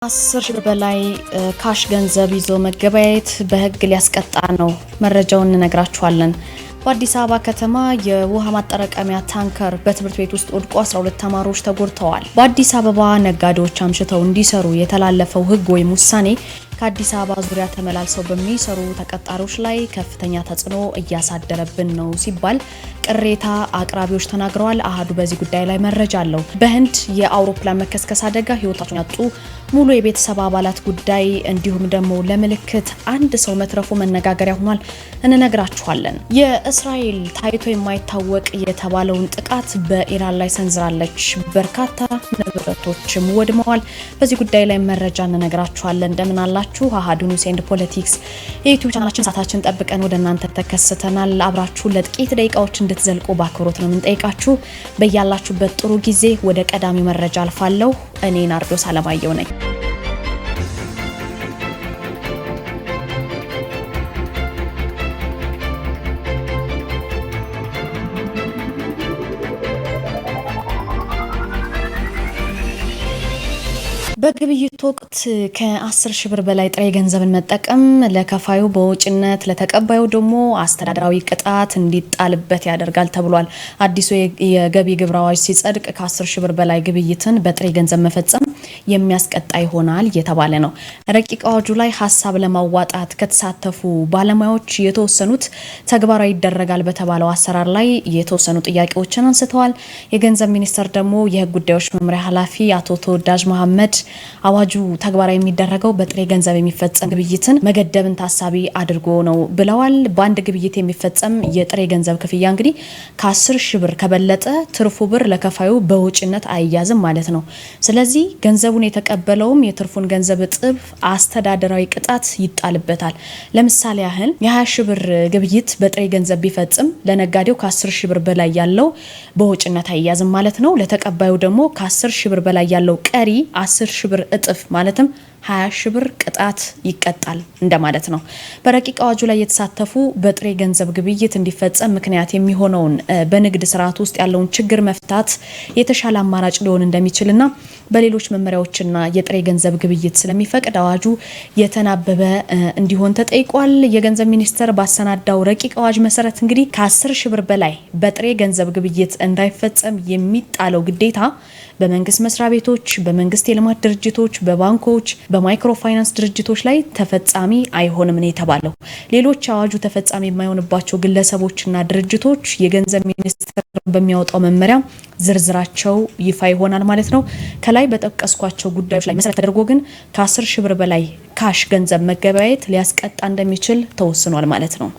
10 ሺህ በላይ ካሽ ገንዘብ ይዞ መገበያየት በሕግ ሊያስቀጣ ነው። መረጃውን እንነግራችኋለን። በአዲስ አበባ ከተማ የውሃ ማጠራቀሚያ ታንከር በትምህርት ቤት ውስጥ ወድቆ 12 ተማሪዎች ተጎድተዋል። በአዲስ አበባ ነጋዴዎች አምሽተው እንዲሰሩ የተላለፈው ሕግ ወይም ውሳኔ ከአዲስ አበባ ዙሪያ ተመላልሰው በሚሰሩ ተቀጣሪዎች ላይ ከፍተኛ ተጽዕኖ እያሳደረብን ነው ሲባል ቅሬታ አቅራቢዎች ተናግረዋል። አሃዱ በዚህ ጉዳይ ላይ መረጃ አለው። በህንድ የአውሮፕላን መከስከስ አደጋ ህይወታቸውን ያጡ ሙሉ የቤተሰብ አባላት ጉዳይ እንዲሁም ደግሞ ለምልክት አንድ ሰው መትረፉ መነጋገሪያ ሆኗል። እንነግራችኋለን። የእስራኤል ታይቶ የማይታወቅ የተባለውን ጥቃት በኢራን ላይ ሰንዝራለች። በርካታ ንብረቶችም ወድመዋል። በዚህ ጉዳይ ላይ መረጃ እንነግራችኋለን። እንደምን አላችሁ? አሃዱ ኒውስ ኤንድ ፖለቲክስ የዩቲዩብ ቻናላችን ሰዓታችን ጠብቀን ወደ እናንተ ተከስተናል። አብራችሁ ለጥቂት ደቂቃዎች እንድትዘልቁ በአክብሮት ነው የምንጠይቃችሁ። በያላችሁበት ጥሩ ጊዜ። ወደ ቀዳሚ መረጃ አልፋለሁ። እኔ ናርዶስ አለማየሁ ነኝ። በግብይት ወቅት ከ10 ሺህ ብር በላይ ጥሬ ገንዘብን መጠቀም ለከፋዩ በውጭነት ለተቀባዩ ደግሞ አስተዳደራዊ ቅጣት እንዲጣልበት ያደርጋል ተብሏል። አዲሱ የገቢ ግብር አዋጅ ሲጸድቅ ከ10 ሺህ ብር በላይ ግብይትን በጥሬ ገንዘብ መፈጸም የሚያስቀጣ ይሆናል እየተባለ ነው። ረቂቅ አዋጁ ላይ ሀሳብ ለማዋጣት ከተሳተፉ ባለሙያዎች የተወሰኑት ተግባራዊ ይደረጋል በተባለው አሰራር ላይ የተወሰኑ ጥያቄዎችን አንስተዋል። የገንዘብ ሚኒስቴር ደግሞ የህግ ጉዳዮች መምሪያ ኃላፊ አቶ ተወዳጅ መሐመድ አዋጁ ተግባራዊ የሚደረገው በጥሬ ገንዘብ የሚፈጸም ግብይትን መገደብን ታሳቢ አድርጎ ነው ብለዋል። በአንድ ግብይት የሚፈጸም የጥሬ ገንዘብ ክፍያ እንግዲህ ከ10 ሺህ ብር ከበለጠ ትርፉ ብር ለከፋዩ በውጭነት አይያዝም ማለት ነው። ስለዚህ ገንዘቡን የተቀበለውም የትርፉን ገንዘብ እጥፍ አስተዳደራዊ ቅጣት ይጣልበታል። ለምሳሌ ያህል የ20 ሺህ ብር ግብይት በጥሬ ገንዘብ ቢፈጽም ለነጋዴው ከ10 ሺህ ብር በላይ ያለው በውጭነት አይያዝም ማለት ነው። ለተቀባዩ ደግሞ ከ10 ሺህ ብር በላይ ያለው ቀሪ 10 ሺህ ብር እጥፍ ማለትም 20 ሺህ ብር ቅጣት ይቀጣል እንደማለት ነው። በረቂቅ አዋጁ ላይ የተሳተፉ በጥሬ ገንዘብ ግብይት እንዲፈጸም ምክንያት የሚሆነውን በንግድ ስርዓት ውስጥ ያለውን ችግር መፍታት የተሻለ አማራጭ ሊሆን እንደሚችልና በሌሎች መመሪያዎችና የጥሬ ገንዘብ ግብይት ስለሚፈቅድ አዋጁ የተናበበ እንዲሆን ተጠይቋል። የገንዘብ ሚኒስቴር ባሰናዳው ረቂቅ አዋጅ መሰረት እንግዲህ ከ10 ሺህ ብር በላይ በጥሬ ገንዘብ ግብይት እንዳይፈጸም የሚጣለው ግዴታ በመንግስት መስሪያ ቤቶች፣ በመንግስት የልማት ድርጅቶች፣ በባንኮች፣ በማይክሮ ፋይናንስ ድርጅቶች ላይ ተፈጻሚ አይሆንም ነው የተባለው። ሌሎች አዋጁ ተፈጻሚ የማይሆንባቸው ግለሰቦችና ድርጅቶች የገንዘብ ሚኒስቴር በሚያወጣው መመሪያ ዝርዝራቸው ይፋ ይሆናል ማለት ነው። ከላይ በጠቀስኳቸው ጉዳዮች ላይ መሰረት ተደርጎ ግን ከ10 ሺህ ብር በላይ ካሽ ገንዘብ መገበያየት ሊያስቀጣ እንደሚችል ተወስኗል ማለት ነው።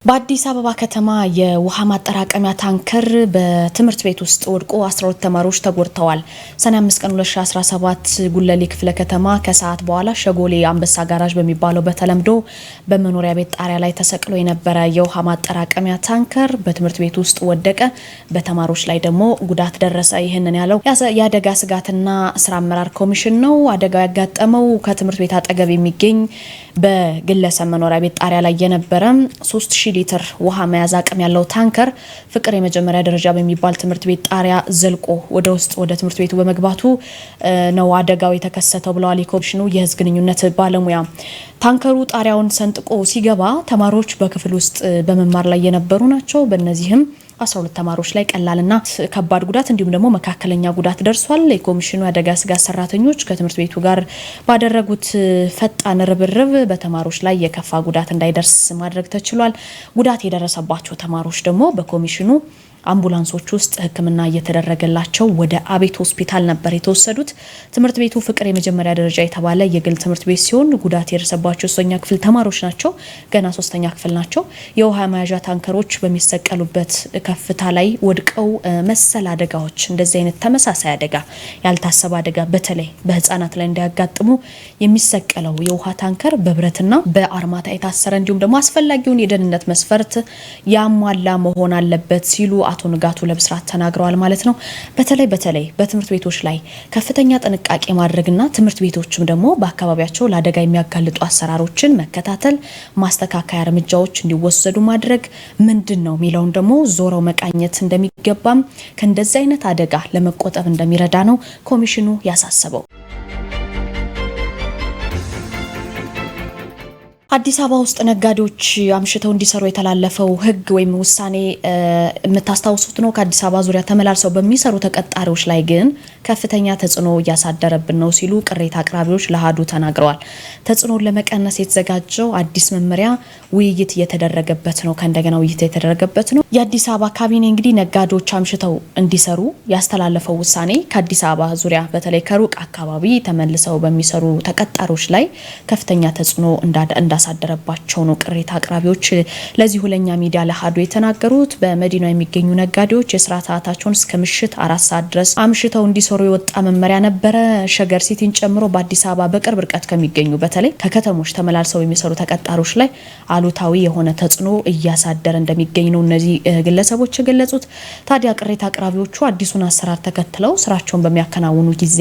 በአዲስ አበባ ከተማ የውሃ ማጠራቀሚያ ታንከር በትምህርት ቤት ውስጥ ወድቆ 12 ተማሪዎች ተጎድተዋል። ሰኔ 5 ቀን 2017 ጉለሌ ክፍለ ከተማ ከሰዓት በኋላ ሸጎሌ አንበሳ ጋራዥ በሚባለው በተለምዶ በመኖሪያ ቤት ጣሪያ ላይ ተሰቅሎ የነበረ የውሃ ማጠራቀሚያ ታንከር በትምህርት ቤት ውስጥ ወደቀ። በተማሪዎች ላይ ደግሞ ጉዳት ደረሰ። ይህንን ያለው የአደጋ ስጋትና ስራ አመራር ኮሚሽን ነው። አደጋው ያጋጠመው ከትምህርት ቤት አጠገብ የሚገኝ በግለሰብ መኖሪያ ቤት ጣሪያ ላይ የነበረ 3000 ሊትር ውሃ መያዝ አቅም ያለው ታንከር ፍቅር የመጀመሪያ ደረጃ በሚባል ትምህርት ቤት ጣሪያ ዘልቆ ወደ ውስጥ ወደ ትምህርት ቤቱ በመግባቱ ነው አደጋው የተከሰተው ብለዋል የኮሚሽኑ የህዝብ ግንኙነት ባለሙያ። ታንከሩ ጣሪያውን ሰንጥቆ ሲገባ ተማሪዎች በክፍል ውስጥ በመማር ላይ የነበሩ ናቸው። በእነዚህም 12 ተማሪዎች ላይ ቀላልና ከባድ ጉዳት እንዲሁም ደግሞ መካከለኛ ጉዳት ደርሷል። የኮሚሽኑ አደጋ ስጋት ሰራተኞች ከትምህርት ቤቱ ጋር ባደረጉት ፈጣን ርብርብ በተማሪዎች ላይ የከፋ ጉዳት እንዳይደርስ ማድረግ ተችሏል። ጉዳት የደረሰባቸው ተማሪዎች ደግሞ በኮሚሽኑ አምቡላንሶች ውስጥ ሕክምና እየተደረገላቸው ወደ አቤት ሆስፒታል ነበር የተወሰዱት። ትምህርት ቤቱ ፍቅር የመጀመሪያ ደረጃ የተባለ የግል ትምህርት ቤት ሲሆን ጉዳት የደረሰባቸው 3ኛ ክፍል ተማሪዎች ናቸው። ገና 3ኛ ክፍል ናቸው። የውሃ መያዣ ታንከሮች በሚሰቀሉበት ከፍታ ላይ ወድቀው መሰል አደጋዎች እንደዚህ አይነት ተመሳሳይ አደጋ ያልታሰበ አደጋ በተለይ በህፃናት ላይ እንዳያጋጥሙ የሚሰቀለው የውሃ ታንከር በብረትና በአርማታ የታሰረ እንዲሁም ደግሞ አስፈላጊውን የደህንነት መስፈርት ያሟላ መሆን አለበት ሲሉ አቶ ንጋቱ ለብስራት ተናግረዋል ማለት ነው። በተለይ በትምህርት ቤቶች ላይ ከፍተኛ ጥንቃቄ ማድረግና ትምህርት ቤቶችም ደግሞ በአካባቢያቸው ለአደጋ የሚያጋልጡ አሰራሮችን መከታተል፣ ማስተካከያ እርምጃዎች እንዲወሰዱ ማድረግ ምንድነው የሚለውን ደግሞ ዞረው መቃኘት እንደሚገባም ከእንደዚህ አይነት አደጋ ለመቆጠብ እንደሚረዳ ነው ኮሚሽኑ ያሳሰበው። አዲስ አበባ ውስጥ ነጋዴዎች አምሽተው እንዲሰሩ የተላለፈው ህግ ወይም ውሳኔ የምታስታውሱት ነው። ከአዲስ አበባ ዙሪያ ተመላልሰው በሚሰሩ ተቀጣሪዎች ላይ ግን ከፍተኛ ተጽዕኖ እያሳደረብን ነው ሲሉ ቅሬታ አቅራቢዎች ለአሃዱ ተናግረዋል። ተጽዕኖን ለመቀነስ የተዘጋጀው አዲስ መመሪያ ውይይት እየተደረገበት ነው። ከእንደገና ውይይት የተደረገበት ነው። የአዲስ አበባ ካቢኔ እንግዲህ ነጋዴዎች አምሽተው እንዲሰሩ ያስተላለፈው ውሳኔ ከአዲስ አበባ ዙሪያ በተለይ ከሩቅ አካባቢ ተመልሰው በሚሰሩ ተቀጣሪዎች ላይ ከፍተኛ ተጽዕኖ እንዳሳደረባቸው ነው ቅሬታ አቅራቢዎች ለዚህ ሁለኛ ሚዲያ ለአሃዱ የተናገሩት። በመዲናው የሚገኙ ነጋዴዎች የስራ ሰዓታቸውን እስከ ምሽት 4 ሰዓት ድረስ አምሽተው እንዲሰሩ የወጣ መመሪያ ነበረ። ሸገር ሲቲን ጨምሮ በአዲስ አበባ በቅርብ ርቀት ከሚገኙ በተለይ ከከተሞች ተመላልሰው የሚሰሩ ተቀጣሪዎች ላይ አሉታዊ የሆነ ተጽዕኖ እያሳደረ እንደሚገኝ ነው እነዚህ ግለሰቦች የገለጹት። ታዲያ ቅሬታ አቅራቢዎቹ አዲሱን አሰራር ተከትለው ስራቸውን በሚያከናውኑ ጊዜ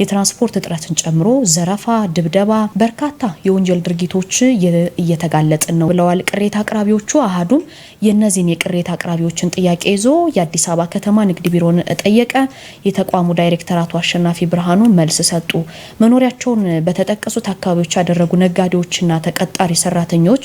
የትራንስፖርት እጥረትን ጨምሮ ዘረፋ፣ ድብደባ፣ በርካታ የወንጀል ድርጊቶች እየተጋለጥን ነው ብለዋል ቅሬታ አቅራቢዎቹ። አሃዱም የነዚህን የቅሬታ አቅራቢዎችን ጥያቄ ይዞ የአዲስ አበባ ከተማ ንግድ ቢሮን ጠየቀ። የተቋሙ ዳይሬክተር አቶ አሸናፊ ብርሃኑ መልስ ሰጡ። መኖሪያቸውን በተጠቀሱት አካባቢዎች ያደረጉ ነጋዴዎችና ተቀጣሪ ሰራተኞች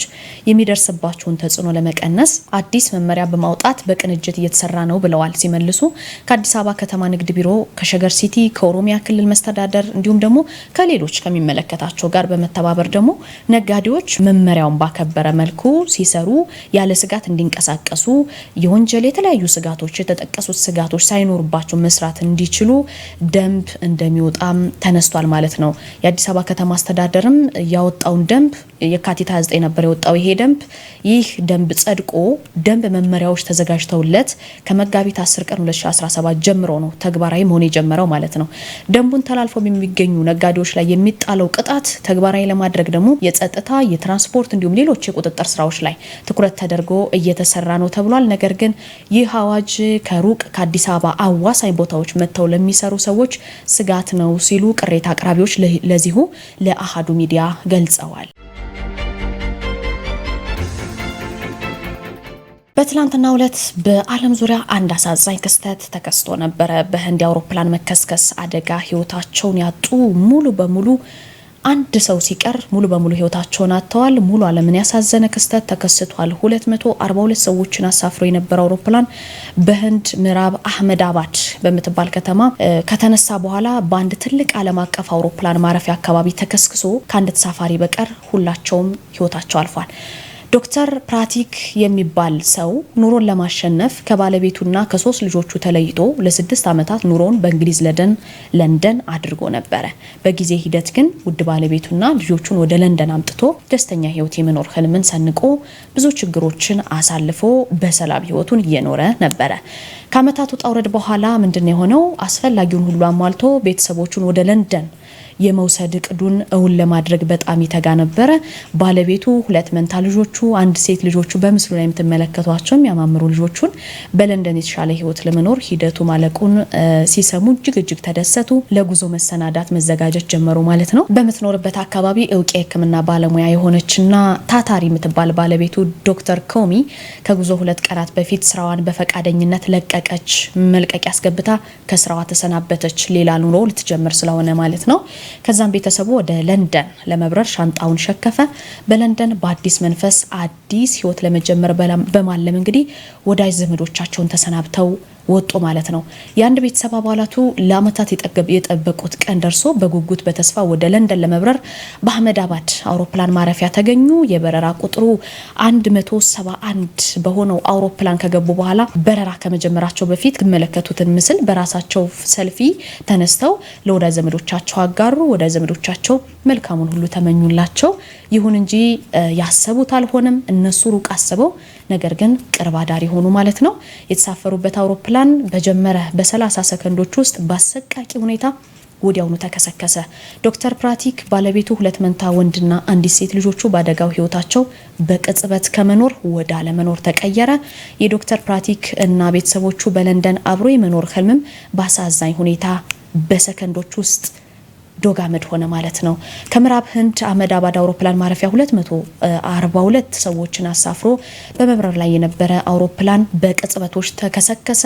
የሚደርስባቸውን ተጽዕኖ ለመቀነስ አዲስ መመሪያ በማውጣት በቅንጅት እየተሰራ ነው ብለዋል። ሲመልሱ ከአዲስ አበባ ከተማ ንግድ ቢሮ፣ ከሸገር ሲቲ፣ ከኦሮሚያ ክልል መስተዳደር እንዲሁም ደግሞ ከሌሎች ከሚመለከታቸው ጋር በመተባበር ደግሞ ነጋዴዎች መመሪያውን ባከበረ መልኩ ሲሰሩ ያለ ስጋት እንዲንቀሳቀሱ የወንጀል የተለያዩ ስጋቶች የተጠቀሱት ስጋቶች ሳይኖርባቸው መስራት እንዲችሉ ደንብ እንደሚወጣም ተነስቷል ማለት ነው። የአዲስ አበባ ከተማ አስተዳደርም ያወጣውን ደንብ የካቲት 29 ነበር የወጣው ይሄ ደንብ። ይህ ደንብ ጸድቆ ደንብ መመሪያዎች ተዘጋጅተውለት ከመጋቢት 10 ቀን 2017 ጀምሮ ነው ተግባራዊ መሆን የጀመረው ማለት ነው። ደንቡን ተላልፈው የሚገኙ ነጋዴዎች ላይ የሚጣለው ቅጣት ተግባራዊ ለማድረግ ደግሞ የጸጥታ፣ የትራንስፖርት እንዲሁም ሌሎች የቁጥጥር ስራዎች ላይ ትኩረት ተደርጎ እየተሰራ ነው ተብሏል። ነገር ግን ይህ አዋጅ ከሩቅ ከአዲስ አበባ አዋሳኝ ቦታዎች መጥተው ለሚሰሩ ሰዎች ስጋት ነው ሲሉ ቅሬታ አቅራቢዎች ለዚሁ ለአሃዱ ሚዲያ ገልጸዋል። በትላንትናው ዕለት በዓለም ዙሪያ አንድ አሳዛኝ ክስተት ተከስቶ ነበረ። በህንድ የአውሮፕላን መከስከስ አደጋ ህይወታቸውን ያጡ ሙሉ በሙሉ አንድ ሰው ሲቀር ሙሉ በሙሉ ህይወታቸውን አጥተዋል። ሙሉ ዓለምን ያሳዘነ ክስተት ተከስቷል። 242 ሰዎችን አሳፍሮ የነበረ አውሮፕላን በህንድ ምዕራብ አህመዳባድ በምትባል ከተማ ከተነሳ በኋላ በአንድ ትልቅ ዓለም አቀፍ አውሮፕላን ማረፊያ አካባቢ ተከስክሶ ከአንድ ተሳፋሪ በቀር ሁላቸውም ህይወታቸው አልፏል። ዶክተር ፕራቲክ የሚባል ሰው ኑሮን ለማሸነፍ ከባለቤቱና ከ3 ልጆቹ ተለይቶ ለ6 ዓመታት ኑሮን በእንግሊዝ ለንደን አድርጎ ነበረ። በጊዜ ሂደት ግን ውድ ባለቤቱና ልጆቹን ወደ ለንደን አምጥቶ ደስተኛ ህይወት የመኖር ህልምን ሰንቆ ብዙ ችግሮችን አሳልፎ በሰላም ህይወቱን እየኖረ ነበረ። ከአመታት ውጣ ውረድ በኋላ ምንድነው የሆነው? አስፈላጊውን ሁሉ አሟልቶ ቤተሰቦቹን ወደ ለንደን የመውሰድ እቅዱን እውን ለማድረግ በጣም ይተጋ ነበረ። ባለቤቱ 2 መንታ ልጆቹ፣ 1 ሴት ልጆቹ በምስሉ ላይ የምትመለከቷቸው የሚያማምሩ ልጆቹን በለንደን የተሻለ ህይወት ለመኖር ሂደቱ ማለቁን ሲሰሙ እጅግ ተደሰቱ። ለጉዞ መሰናዳት መዘጋጀት ጀመሩ ማለት ነው። በምትኖርበት አካባቢ እውቅ የህክምና ባለሙያ የሆነችና ታታሪ የምትባል ባለቤቱ ዶክተር ኮሚ ከጉዞ 2 ቀናት በፊት ስራዋን በፈቃደኝነት ለቀቀች። መልቀቂያ አስገብታ ከስራዋ ተሰናበተች። ሌላ ኑሮ ልትጀምር ስለሆነ ማለት ነው። ከዛም ቤተሰቡ ወደ ለንደን ለመብረር ሻንጣውን ሸከፈ። በለንደን በአዲስ መንፈስ አዲስ ህይወት ለመጀመር በማለም እንግዲህ ወዳጅ ዘመዶቻቸውን ተሰናብተው ወጡ ማለት ነው። የአንድ ቤተሰብ አባላቱ ለአመታት የጠበቁት ቀን ደርሶ በጉጉት በተስፋ ወደ ለንደን ለመብረር በአህመዳባድ አውሮፕላን ማረፊያ ተገኙ። የበረራ ቁጥሩ 171 በሆነው አውሮፕላን ከገቡ በኋላ በረራ ከመጀመራቸው በፊት የተመለከቱትን ምስል በራሳቸው ሰልፊ ተነስተው ለወዳጅ ዘመዶቻቸው አጋሩ። ወዳጅ ዘመዶቻቸው መልካሙን ሁሉ ተመኙላቸው። ይሁን እንጂ ያሰቡት አልሆነም። እነሱ ሩቅ አስበው ነገር ግን ቅርብ አዳሪ ሆኑ ማለት ነው። የተሳፈሩበት አውሮፕላን በጀመረ በ30 ሰከንዶች ውስጥ በአሰቃቂ ሁኔታ ወዲያውኑ ተከሰከሰ። ዶክተር ፕራቲክ ባለቤቱ 2 መንታ ወንድና አንዲት ሴት ልጆቹ በአደጋው ህይወታቸው በቅጽበት ከመኖር ወደ አለመኖር ተቀየረ። የዶክተር ፕራቲክ እና ቤተሰቦቹ በለንደን አብሮ የመኖር ህልምም በአሳዛኝ ሁኔታ በሰከንዶች ውስጥ ዶጋመድ ሆነ ማለት ነው። ከምዕራብ ህንድ አህመዳባድ አውሮፕላን ማረፊያ 242 ሰዎችን አሳፍሮ በመብረር ላይ የነበረ አውሮፕላን በቅጽበቶች ተከሰከሰ።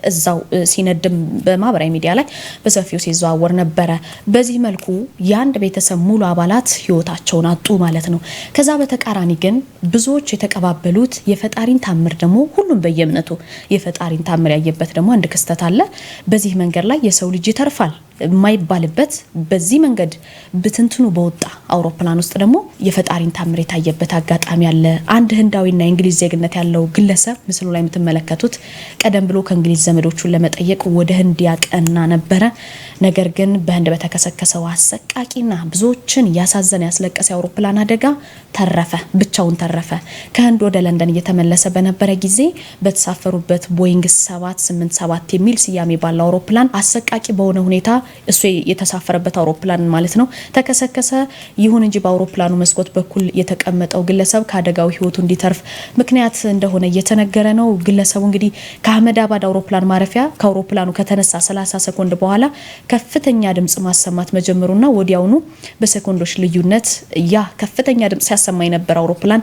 እዛው ሲነድም በማህበራዊ ሚዲያ ላይ በሰፊው ሲዘዋወር ነበረ። በዚህ መልኩ የአንድ ቤተሰብ ሙሉ አባላት ህይወታቸውን አጡ ማለት ነው። ከዛ በተቃራኒ ግን ብዙዎች የተቀባበሉት የፈጣሪን ታምር ደግሞ ሁሉም በየእምነቱ የፈጣሪን ታምር ያየበት ደግሞ አንድ ክስተት አለ። በዚህ መንገድ ላይ የሰው ልጅ ይተርፋል የማይባልበት በዚህ መንገድ ብትንትኑ በወጣ አውሮፕላን ውስጥ ደግሞ የፈጣሪን ታምር የታየበት አጋጣሚ አለ። አንድ ህንዳዊና የእንግሊዝ ዜግነት ያለው ግለሰብ ምስሉ ላይ የምትመለከቱት ቀደም ብሎ ከእንግሊዝ ዘመዶቹን ለመጠየቅ ወደ ህንድ ያቀና ነበረ። ነገር ግን በህንድ በተከሰከሰው አሰቃቂና ብዙዎችን ያሳዘነ ያስለቀሰ አውሮፕላን አደጋ ተረፈ፣ ብቻውን ተረፈ። ከህንድ ወደ ለንደን እየተመለሰ በነበረ ጊዜ በተሳፈሩበት ቦይንግ 787 የሚል ስያሜ ባለው አውሮፕላን አሰቃቂ በሆነ ሁኔታ እሱ የተሳፈረበት አውሮፕላን ማለት ነው ተከሰከሰ። ይሁን እንጂ በአውሮፕላኑ መስኮት በኩል የተቀመጠው ግለሰብ ከአደጋው ህይወቱ እንዲተርፍ ምክንያት እንደሆነ እየተነገረ ነው። ግለሰቡ እንግዲህ ከአህመዳባድ አውሮፕላን ማረፊያ ከአውሮፕላኑ ከተነሳ 30 ሰኮንድ በኋላ ከፍተኛ ድምጽ ማሰማት መጀመሩና ወዲያውኑ በሰኮንዶች ልዩነት ያ ከፍተኛ ድምጽ ሲያሰማ የነበረ አውሮፕላን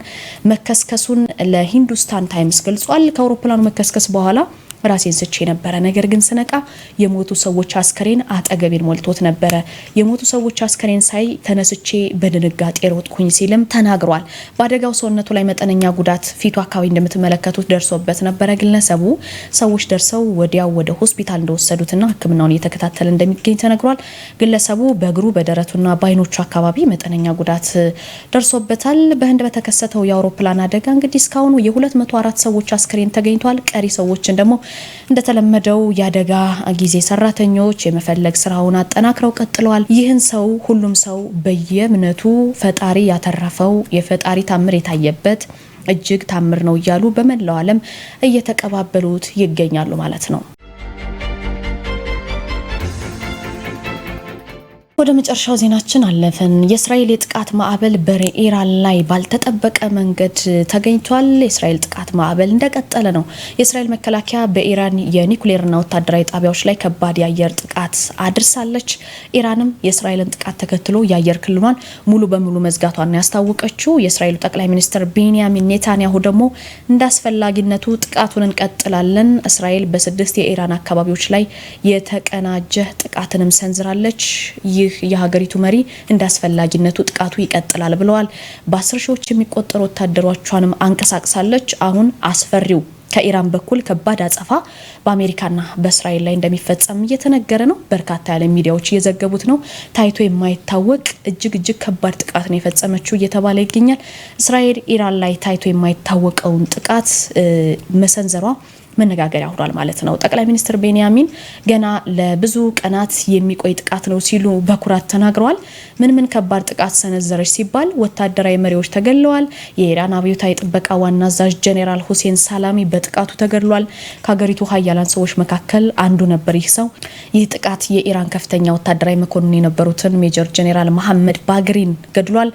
መከስከሱን ለሂንዱስታን ታይምስ ገልጿል። ከአውሮፕላኑ መከስከስ በኋላ ራሴን ስቼ ነበረ፣ ነገር ግን ስነቃ የሞቱ ሰዎች አስከሬን አጠገቤን ሞልቶት ነበረ። የሞቱ ሰዎች አስከሬን ሳይ ተነስቼ በድንጋጤ ሮጥኩኝ ሲልም ተናግሯል። በአደጋው ሰውነቱ ላይ መጠነኛ ጉዳት ፊቱ አካባቢ እንደምትመለከቱት ደርሶበት ነበረ። ግለሰቡ ሰዎች ደርሰው ወዲያው ወደ ሆስፒታል እንደወሰዱትና ሕክምናውን እየተከታተለ እንደሚገኝ ተነግሯል። ግለሰቡ በእግሩ በደረቱና በአይኖቹ አካባቢ መጠነኛ ጉዳት ደርሶበታል። በህንድ በተከሰተው የአውሮፕላን አደጋ እንግዲህ እስካሁኑ የ204 ሰዎች አስከሬን ተገኝቷል። ቀሪ ሰዎችን ደግሞ እንደተለመደው የአደጋ ጊዜ ሰራተኞች የመፈለግ ስራውን አጠናክረው ቀጥለዋል። ይህን ሰው ሁሉም ሰው በየእምነቱ ፈጣሪ ያተረፈው የፈጣሪ ታምር የታየበት እጅግ ታምር ነው እያሉ በመላው ዓለም እየተቀባበሉት ይገኛሉ ማለት ነው። ወደ መጨረሻው ዜናችን አለፈን። የእስራኤል የጥቃት ማዕበል በኢራን ላይ ባልተጠበቀ መንገድ ተገኝቷል። የእስራኤል ጥቃት ማዕበል እንደቀጠለ ነው። የእስራኤል መከላከያ በኢራን የኒኩሌርና ወታደራዊ ጣቢያዎች ላይ ከባድ የአየር ጥቃት አድርሳለች። ኢራንም የእስራኤልን ጥቃት ተከትሎ የአየር ክልሏን ሙሉ በሙሉ መዝጋቷን ያስታወቀችው የእስራኤሉ ጠቅላይ ሚኒስትር ቤንያሚን ኔታንያሁ ደግሞ እንዳስፈላጊነቱ ጥቃቱን እንቀጥላለን፣ እስራኤል በ6 የኢራን አካባቢዎች ላይ የተቀናጀ ጥቃትንም ሰንዝራለች። ይህ የሀገሪቱ መሪ እንዳስፈላጊነቱ ጥቃቱ ይቀጥላል ብለዋል። በ10 ሺዎች የሚቆጠሩ ወታደሮቿንም አንቀሳቅሳለች። አሁን አስፈሪው ከኢራን በኩል ከባድ አጸፋ በአሜሪካና በእስራኤል ላይ እንደሚፈጸም እየተነገረ ነው። በርካታ የዓለም ሚዲያዎች እየዘገቡት ነው። ታይቶ የማይታወቅ እጅግ ከባድ ጥቃት ነው የፈጸመችው እየተባለ ይገኛል። እስራኤል ኢራን ላይ ታይቶ የማይታወቀውን ጥቃት መሰንዘሯ መነጋገሪያ ሆኗል ማለት ነው። ጠቅላይ ሚኒስትር ቤንያሚን ገና ለብዙ ቀናት የሚቆይ ጥቃት ነው ሲሉ በኩራት ተናግረዋል። ምን ከባድ ጥቃት ሰነዘረች ሲባል ወታደራዊ መሪዎች ተገለዋል። የኢራን አብዮታዊ ጥበቃ ዋና አዛዥ ጄኔራል ሁሴን ሳላሚ በጥቃቱ ተገድሏል። ከሀገሪቱ ሀያላን ሰዎች መካከል አንዱ ነበር ይህ ሰው። ይህ ጥቃት የኢራን ከፍተኛ ወታደራዊ መኮንን የነበሩትን ሜጀር ጄኔራል መሐመድ ባግሪን ገድሏል።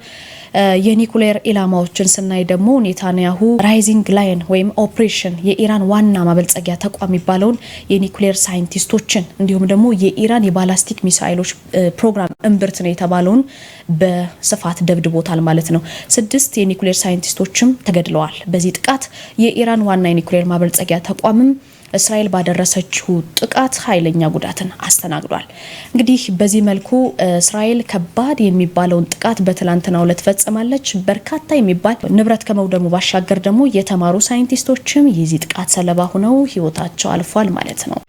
የኒኩሌር ኢላማዎችን ስናይ ደግሞ ኔታንያሁ ራይዚንግ ላየን ወይም ኦፕሬሽን የኢራን ዋና ማበልጸጊያ ተቋም የሚባለውን የኒኩሌር ሳይንቲስቶችን እንዲሁም ደግሞ የኢራን የባላስቲክ ሚሳይሎች ፕሮግራም እምብርት ነው የተባለውን በስፋት ደብድቦታል ማለት ነው። 6 የኒኩሌር ሳይንቲስቶችም ተገድለዋል በዚህ ጥቃት። የኢራን ዋና የኒኩሌር ማበልጸጊያ ተቋምም እስራኤል ባደረሰችው ጥቃት ኃይለኛ ጉዳትን አስተናግዷል። እንግዲህ በዚህ መልኩ እስራኤል ከባድ የሚባለውን ጥቃት በትላንትናው ዕለት ፈጽማለች። በርካታ የሚባል ንብረት ከመውደሙ ባሻገር ደግሞ የተማሩ ሳይንቲስቶችም የዚህ ጥቃት ሰለባ ሆነው ህይወታቸው አልፏል ማለት ነው።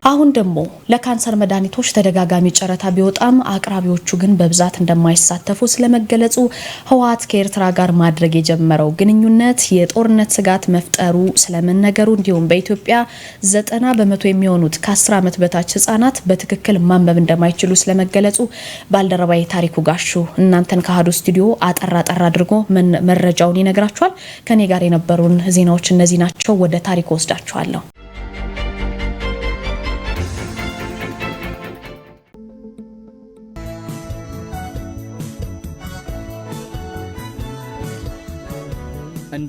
አሁን ደግሞ ለካንሰር መድኃኒቶች ተደጋጋሚ ጨረታ ቢወጣም አቅራቢዎቹ ግን በብዛት እንደማይሳተፉ ስለመገለጹ፣ ህወሓት ከኤርትራ ጋር ማድረግ የጀመረው ግንኙነት የጦርነት ስጋት መፍጠሩ ስለመነገሩ፣ እንዲሁም በኢትዮጵያ 90% የሚሆኑት ከ10 ዓመት በታች ህጻናት በትክክል ማንበብ እንደማይችሉ ስለመገለጹ ባልደረባዬ ታሪኩ ጋሹ እናንተን ከአሀዱ ስቱዲዮ አጠራ አድርጎ መረጃውን ይነግራችኋል። ከኔ ጋር የነበሩን ዜናዎች እነዚህ ናቸው። ወደ ታሪኩ ወስዳችኋለሁ።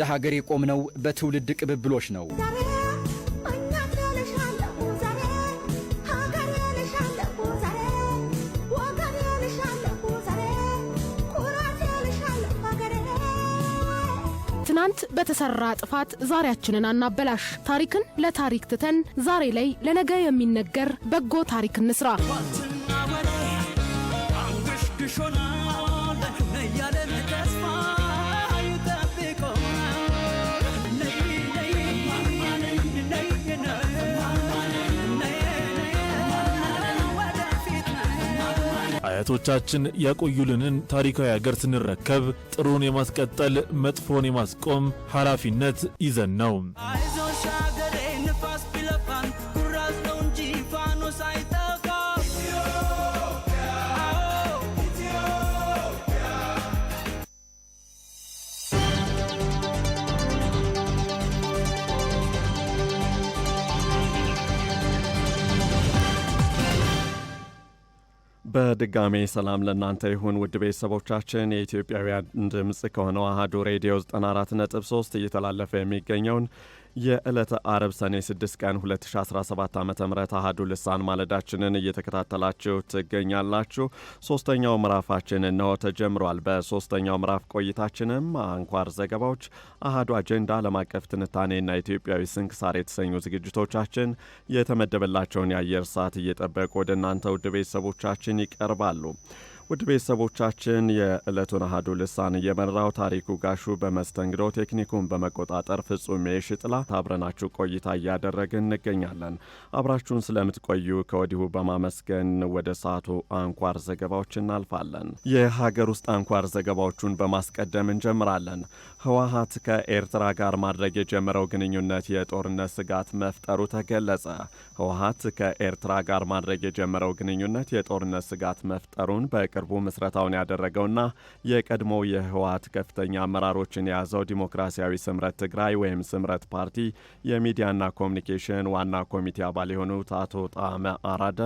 ለሀገር የቆምነው በትውልድ ቅብብሎሽ ነው። ትናንት በተሰራ ጥፋት ዛሬያችንን አናበላሽ። ታሪክን ለታሪክ ትተን ዛሬ ላይ ለነገ የሚነገር በጎ ታሪክ እንስራ። አያቶቻችን ያቆዩልንን ታሪካዊ ሀገር ስንረከብ ጥሩን የማስቀጠል መጥፎን የማስቆም ኃላፊነት ይዘን ነው። በድጋሜ ሰላም ለእናንተ ይሁን ውድ ቤተሰቦቻችን። የኢትዮጵያውያን ድምጽ ከሆነው አሃዱ ሬዲዮ 94.3 እየተላለፈ የሚገኘውን የዕለተ አረብ ሰኔ 6 ቀን 2017 ዓ.ም አሃዱ ልሳን ማለዳችንን እየተከታተላችሁ ትገኛላችሁ። ሶስተኛው ምዕራፋችን እነሆ ተጀምሯል። በሶስተኛው ምዕራፍ ቆይታችንም አንኳር ዘገባዎች፣ አሃዱ አጀንዳ፣ ዓለም አቀፍ ትንታኔና ኢትዮጵያዊ ስንክሳር የተሰኙ ዝግጅቶቻችን የተመደበላቸውን የአየር ሰዓት እየጠበቁ ወደ እናንተ ውድ ቤተሰቦቻችን ይቀርባሉ። ውድ ቤተሰቦቻችን የዕለቱን አሃዱ ልሳን እየመራው ታሪኩ ጋሹ በመስተንግዶ ቴክኒኩን በመቆጣጠር ፍጹም የሽጥላ አብረናችሁ ቆይታ እያደረግን እንገኛለን። አብራችሁን ስለምትቆዩ ከወዲሁ በማመስገን ወደ ሰዓቱ አንኳር ዘገባዎች እናልፋለን። የሀገር ውስጥ አንኳር ዘገባዎቹን በማስቀደም እንጀምራለን። ህወሓት ከኤርትራ ጋር ማድረግ የጀመረው ግንኙነት የጦርነት ስጋት መፍጠሩ ተገለጸ። ህወሓት ከኤርትራ ጋር ማድረግ የጀመረው ግንኙነት የጦርነት ስጋት መፍጠሩን በቅርቡ ምስረታውን ያደረገውና የቀድሞው የህወሓት ከፍተኛ አመራሮችን የያዘው ዲሞክራሲያዊ ስምረት ትግራይ ወይም ስምረት ፓርቲ የሚዲያና ኮሚኒኬሽን ዋና ኮሚቴ አባል የሆኑት አቶ ጣዕመ አራደ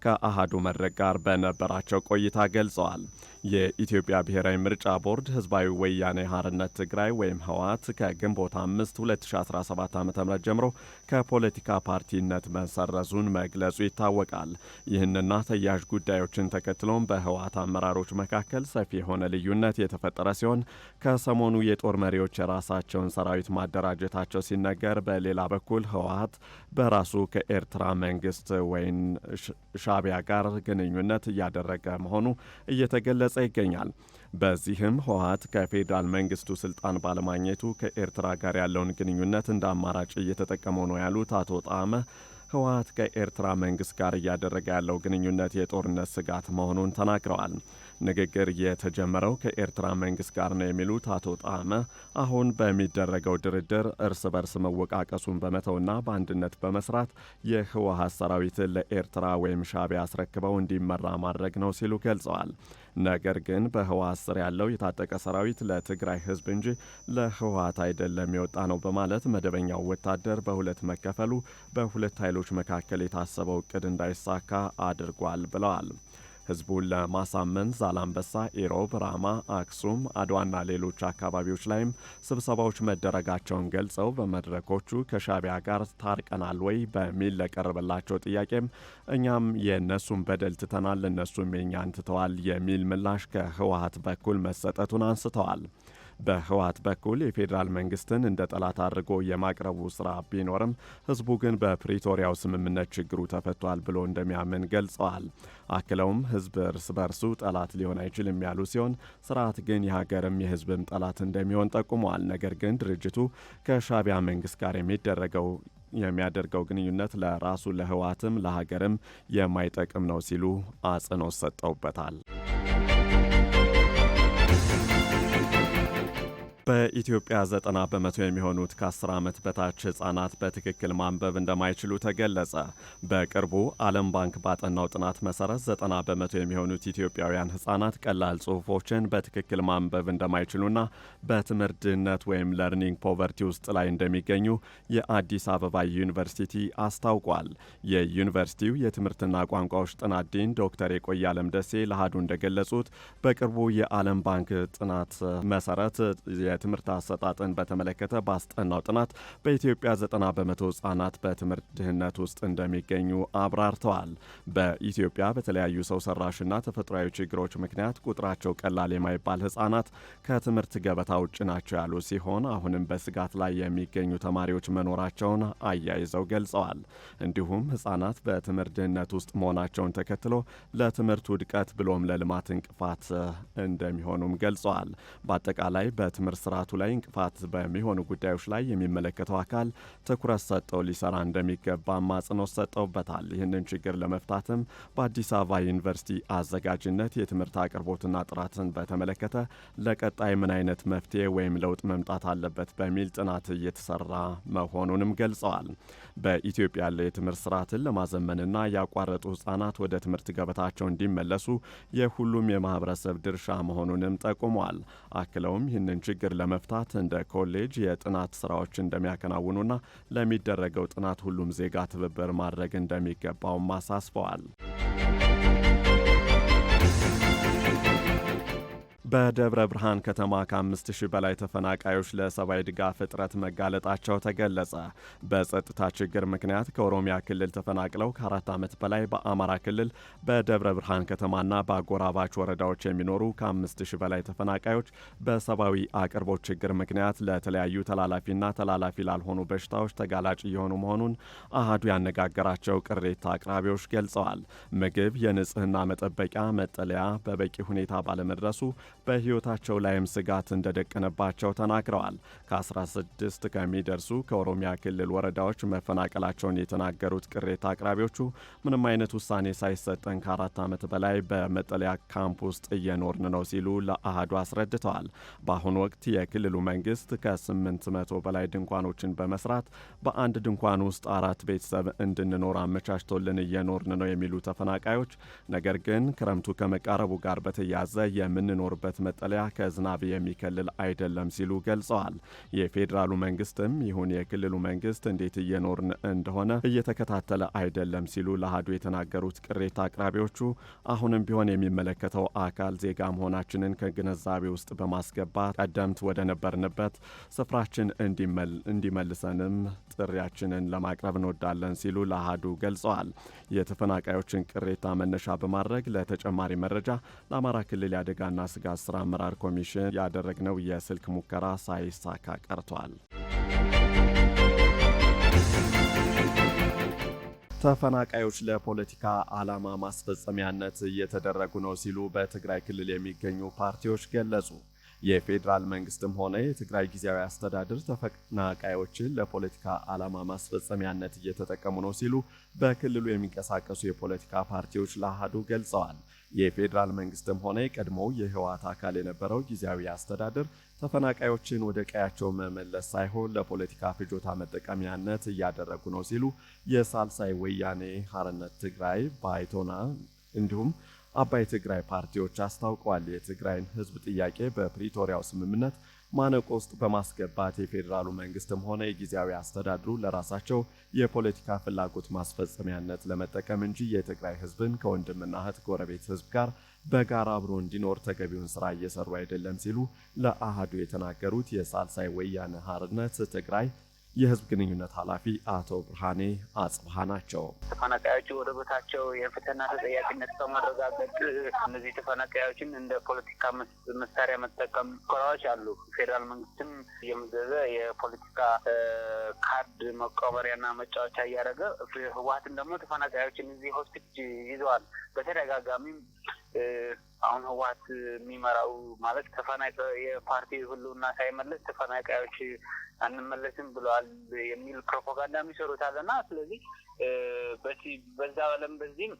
ከአሃዱ መድረክ ጋር በነበራቸው ቆይታ ገልጸዋል። የኢትዮጵያ ብሔራዊ ምርጫ ቦርድ ህዝባዊ ወያኔ ሓርነት ትግራይ ወይም ህወሓት ከግንቦት 5 2017 ዓ.ም ጀምሮ ከፖለቲካ ፓርቲነት መሰረዙን መግለጹ ይታወቃል። ይህንና ተያያዥ ጉዳዮችን ተከትሎም በህወሓት አመራሮች መካከል ሰፊ የሆነ ልዩነት የተፈጠረ ሲሆን ከሰሞኑ የጦር መሪዎች የራሳቸውን ሰራዊት ማደራጀታቸው ሲነገር፣ በሌላ በኩል ህወሓት በራሱ ከኤርትራ መንግስት ወይም ሻዕቢያ ጋር ግንኙነት እያደረገ መሆኑ እየተገለጸ ይገኛል። በዚህም ህወሓት ከፌዴራል መንግስቱ ስልጣን ባለማግኘቱ ከኤርትራ ጋር ያለውን ግንኙነት እንደ አማራጭ እየተጠቀመው ነው ያሉት አቶ ጣዕመ ህወሓት ከኤርትራ መንግስት ጋር እያደረገ ያለው ግንኙነት የጦርነት ስጋት መሆኑን ተናግረዋል። ንግግር የተጀመረው ከኤርትራ መንግስት ጋር ነው የሚሉት አቶ ጣዕመ አሁን በሚደረገው ድርድር እርስ በርስ መወቃቀሱን በመተውና በአንድነት በመስራት የህወሓት ሰራዊትን ለኤርትራ ወይም ሻዕቢያ አስረክበው እንዲመራ ማድረግ ነው ሲሉ ገልጸዋል። ነገር ግን በህወሓት ስር ያለው የታጠቀ ሰራዊት ለትግራይ ህዝብ እንጂ ለህወሓት አይደለም የወጣ ነው በማለት መደበኛው ወታደር በሁለት መከፈሉ በሁለት ኃይሎች መካከል የታሰበው እቅድ እንዳይሳካ አድርጓል ብለዋል። ህዝቡን ለማሳመን ዛላምበሳ፣ ኢሮብ፣ ራማ፣ አክሱም፣ አድዋና ሌሎች አካባቢዎች ላይም ስብሰባዎች መደረጋቸውን ገልጸው በመድረኮቹ ከሻዕቢያ ጋር ታርቀናል ወይ በሚል ለቀረበላቸው ጥያቄም እኛም የእነሱን በደል ትተናል፣ እነሱም የኛን ትተዋል የሚል ምላሽ ከህወሓት በኩል መሰጠቱን አንስተዋል። በህወሓት በኩል የፌዴራል መንግስትን እንደ ጠላት አድርጎ የማቅረቡ ስራ ቢኖርም ህዝቡ ግን በፕሪቶሪያው ስምምነት ችግሩ ተፈቷል ብሎ እንደሚያምን ገልጸዋል። አክለውም ህዝብ እርስ በርሱ ጠላት ሊሆን አይችልም ያሉ ሲሆን ስርዓት ግን የሀገርም የህዝብም ጠላት እንደሚሆን ጠቁመዋል። ነገር ግን ድርጅቱ ከሻዕቢያ መንግስት ጋር የሚያደርገው ግንኙነት ለራሱ ለህወሓትም ለሀገርም የማይጠቅም ነው ሲሉ አጽንኦት ሰጠውበታል። በኢትዮጵያ 90 በመቶ የሚሆኑት ከ10 ዓመት በታች ህጻናት በትክክል ማንበብ እንደማይችሉ ተገለጸ። በቅርቡ ዓለም ባንክ ባጠናው ጥናት መሰረት 90 በመቶ የሚሆኑት ኢትዮጵያውያን ህጻናት ቀላል ጽሑፎችን በትክክል ማንበብ እንደማይችሉና በትምህርት ድህነት ወይም ለርኒንግ ፖቨርቲ ውስጥ ላይ እንደሚገኙ የአዲስ አበባ ዩኒቨርሲቲ አስታውቋል። የዩኒቨርሲቲው የትምህርትና ቋንቋዎች ጥናት ዲን ዶክተር የቆያለም ደሴ ለአሃዱ እንደገለጹት በቅርቡ የዓለም ባንክ ጥናት መሰረት የትምህርት አሰጣጥን በተመለከተ ባስጠናው ጥናት በኢትዮጵያ 90 በመቶ ህጻናት በትምህርት ድህነት ውስጥ እንደሚገኙ አብራርተዋል። በኢትዮጵያ በተለያዩ ሰው ሰራሽና ተፈጥሯዊ ችግሮች ምክንያት ቁጥራቸው ቀላል የማይባል ህጻናት ከትምህርት ገበታ ውጭ ናቸው ያሉ ሲሆን አሁንም በስጋት ላይ የሚገኙ ተማሪዎች መኖራቸውን አያይዘው ገልጸዋል። እንዲሁም ህጻናት በትምህርት ድህነት ውስጥ መሆናቸውን ተከትሎ ለትምህርት ውድቀት ብሎም ለልማት እንቅፋት እንደሚሆኑም ገልጸዋል። በአጠቃላይ በትምህርት ስርዓቱ ላይ እንቅፋት በሚሆኑ ጉዳዮች ላይ የሚመለከተው አካል ትኩረት ሰጠው ሊሰራ እንደሚገባ አጽንኦት ሰጠውበታል። ይህንን ችግር ለመፍታትም በአዲስ አበባ ዩኒቨርሲቲ አዘጋጅነት የትምህርት አቅርቦትና ጥራትን በተመለከተ ለቀጣይ ምን አይነት መፍትሄ ወይም ለውጥ መምጣት አለበት በሚል ጥናት እየተሰራ መሆኑንም ገልጸዋል። በኢትዮጵያ ያለ የትምህርት ስርዓትን ለማዘመንና ያቋረጡ ህጻናት ወደ ትምህርት ገበታቸው እንዲመለሱ የሁሉም የማህበረሰብ ድርሻ መሆኑንም ጠቁመዋል። አክለውም ይህንን ችግር ለመፍታት እንደ ኮሌጅ የጥናት ስራዎች እንደሚያከናውኑና ለሚደረገው ጥናት ሁሉም ዜጋ ትብብር ማድረግ እንደሚገባውም አሳስበዋል። በደብረ ብርሃን ከተማ ከ5000 በላይ ተፈናቃዮች ለሰብአዊ ድጋፍ እጥረት መጋለጣቸው ተገለጸ። በጸጥታ ችግር ምክንያት ከኦሮሚያ ክልል ተፈናቅለው ከ4 ዓመት በላይ በአማራ ክልል በደብረ ብርሃን ከተማና በአጎራባች ወረዳዎች የሚኖሩ ከ5000 በላይ ተፈናቃዮች በሰብአዊ አቅርቦት ችግር ምክንያት ለተለያዩ ተላላፊና ተላላፊ ላልሆኑ በሽታዎች ተጋላጭ እየሆኑ መሆኑን አሃዱ ያነጋገራቸው ቅሬታ አቅራቢዎች ገልጸዋል። ምግብ፣ የንጽህና መጠበቂያ፣ መጠለያ በበቂ ሁኔታ ባለመድረሱ በህይወታቸው ላይም ስጋት እንደደቀነባቸው ተናግረዋል። ከ16 ከሚደርሱ ከኦሮሚያ ክልል ወረዳዎች መፈናቀላቸውን የተናገሩት ቅሬታ አቅራቢዎቹ ምንም አይነት ውሳኔ ሳይሰጠን ከ4 ዓመት በላይ በመጠለያ ካምፕ ውስጥ እየኖርን ነው ሲሉ ለአሃዱ አስረድተዋል። በአሁኑ ወቅት የክልሉ መንግስት ከ800 በላይ ድንኳኖችን በመስራት በአንድ ድንኳን ውስጥ 4 ቤተሰብ እንድንኖር አመቻችቶልን እየኖርን ነው የሚሉ ተፈናቃዮች ነገር ግን ክረምቱ ከመቃረቡ ጋር በተያያዘ የምንኖርበት መጠለያ ከዝናብ የሚከልል አይደለም ሲሉ ገልጸዋል። የፌዴራሉ መንግስትም ይሁን የክልሉ መንግስት እንዴት እየኖርን እንደሆነ እየተከታተለ አይደለም ሲሉ ለአሃዱ የተናገሩት ቅሬታ አቅራቢዎቹ አሁንም ቢሆን የሚመለከተው አካል ዜጋ መሆናችንን ከግንዛቤ ውስጥ በማስገባት ቀደምት ወደ ነበርንበት ስፍራችን እንዲመልሰንም ጥሪያችንን ለማቅረብ እንወዳለን ሲሉ ለአሃዱ ገልጸዋል። የተፈናቃዮችን ቅሬታ መነሻ በማድረግ ለተጨማሪ መረጃ ለአማራ ክልል የአደጋና ስጋት ስራ አመራር ኮሚሽን ያደረግነው የስልክ ሙከራ ሳይሳካ ቀርቷል። ተፈናቃዮች ለፖለቲካ ዓላማ ማስፈጸሚያነት እየተደረጉ ነው ሲሉ በትግራይ ክልል የሚገኙ ፓርቲዎች ገለጹ። የፌዴራል መንግስትም ሆነ የትግራይ ጊዜያዊ አስተዳደር ተፈናቃዮችን ለፖለቲካ ዓላማ ማስፈጸሚያነት እየተጠቀሙ ነው ሲሉ በክልሉ የሚንቀሳቀሱ የፖለቲካ ፓርቲዎች ለአሃዱ ገልጸዋል። የፌዴራል መንግስትም ሆነ የቀድሞው የህወሓት አካል የነበረው ጊዜያዊ አስተዳደር ተፈናቃዮችን ወደ ቀያቸው መመለስ ሳይሆን ለፖለቲካ ፍጆታ መጠቀሚያነት እያደረጉ ነው ሲሉ የሳልሳይ ወያኔ ሓርነት ትግራይ ባይቶና እንዲሁም አባይ ትግራይ ፓርቲዎች አስታውቀዋል። የትግራይን ህዝብ ጥያቄ በፕሪቶሪያው ስምምነት ማነቆ ውስጥ በማስገባት የፌዴራሉ መንግስትም ሆነ የጊዜያዊ አስተዳድሩ ለራሳቸው የፖለቲካ ፍላጎት ማስፈጸሚያነት ለመጠቀም እንጂ የትግራይ ህዝብን ከወንድምና እህት ጎረቤት ህዝብ ጋር በጋራ አብሮ እንዲኖር ተገቢውን ስራ እየሰሩ አይደለም ሲሉ ለአሃዱ የተናገሩት የሳልሳይ ወያነ ሓርነት ትግራይ የህዝብ ግንኙነት ኃላፊ አቶ ብርሃኔ አጽብሃ ናቸው። ተፈናቃዮቹ ወደ ቦታቸው የፍትህና ተጠያቂነት በማረጋገጥ እነዚህ ተፈናቃዮችን እንደ ፖለቲካ መሳሪያ መጠቀም ኮራዎች አሉ። ፌዴራል መንግስትም የመዘዘ የፖለቲካ ካርድ መቀበሪያና መጫወቻ እያደረገ ህወሓትን ደግሞ ተፈናቃዮችን እዚህ ሆስፒታል ይዘዋል። በተደጋጋሚም አሁን ህወሓት የሚመራው ማለት የፓርቲ ሁሉና ሳይመለስ ተፈናቃዮች አንመለስም ብለዋል የሚል ፕሮፓጋንዳ የሚሰሩታልና ስለዚህ በዛ ዓለም በዚህም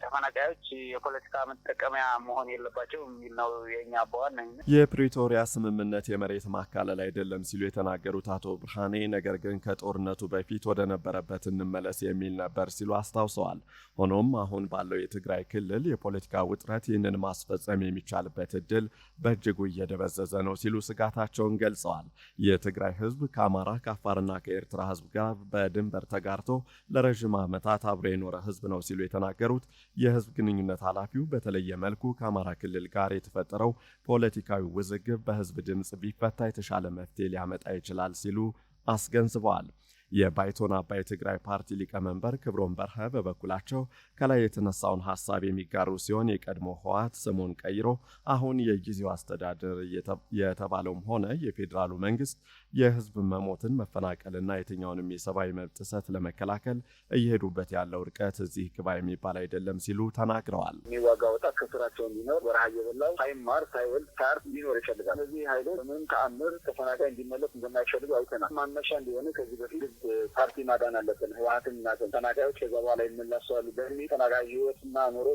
ተፈናቃዮች የፖለቲካ መጠቀሚያ መሆን የለባቸው የሚል ነው የኛ በዋናነት። የፕሪቶሪያ ስምምነት የመሬት ማካለል አይደለም ሲሉ የተናገሩት አቶ ብርሃኔ ነገር ግን ከጦርነቱ በፊት ወደ ነበረበት እንመለስ የሚል ነበር ሲሉ አስታውሰዋል። ሆኖም አሁን ባለው የትግራይ ክልል የፖለቲካ ውጥረት ይህንን ማስፈጸም የሚቻልበት እድል በእጅጉ እየደበዘዘ ነው ሲሉ ስጋታቸውን ገልጸዋል። የትግራይ ህዝብ ከአማራ ከአፋርና ከኤርትራ ህዝብ ጋር በድንበር ተጋርቶ ለረዥም ዓመታት አብሮ የኖረ ህዝብ ነው ሲሉ የተናገሩት የህዝብ ግንኙነት ኃላፊው በተለየ መልኩ ከአማራ ክልል ጋር የተፈጠረው ፖለቲካዊ ውዝግብ በህዝብ ድምፅ ቢፈታ የተሻለ መፍትሄ ሊያመጣ ይችላል ሲሉ አስገንዝበዋል። የባይቶና አባይ ትግራይ ፓርቲ ሊቀመንበር ክብሮም በርሀ በበኩላቸው ከላይ የተነሳውን ሀሳብ የሚጋሩ ሲሆን የቀድሞ ህወሓት ስሙን ቀይሮ አሁን የጊዜው አስተዳደር የተባለውም ሆነ የፌዴራሉ መንግስት የህዝብ መሞትን መፈናቀልና የትኛውንም የሰብአዊ መብት ጥሰት ለመከላከል እየሄዱበት ያለው ርቀት እዚህ ግባ የሚባል አይደለም ሲሉ ተናግረዋል። የሚዋጋ ወጣት ከስራቸው እንዲኖር በረሃ እየበላው ሳይማር ሳይወልድ ሳያርፍ እንዲኖር ይፈልጋል። እዚህ ኃይሎች በምንም ተአምር ተፈናቃይ እንዲመለስ እንደማይፈልጉ አይተናል። ማነሻ እንዲሆነ ከዚህ በፊት ፓርቲ ማዳን አለብን፣ ህወሓትን እናትን ተፈናቃዮች ከዛ በኋላ ይመለሳሉ በሚ ተፈናቃይ ህይወትና ኑሮ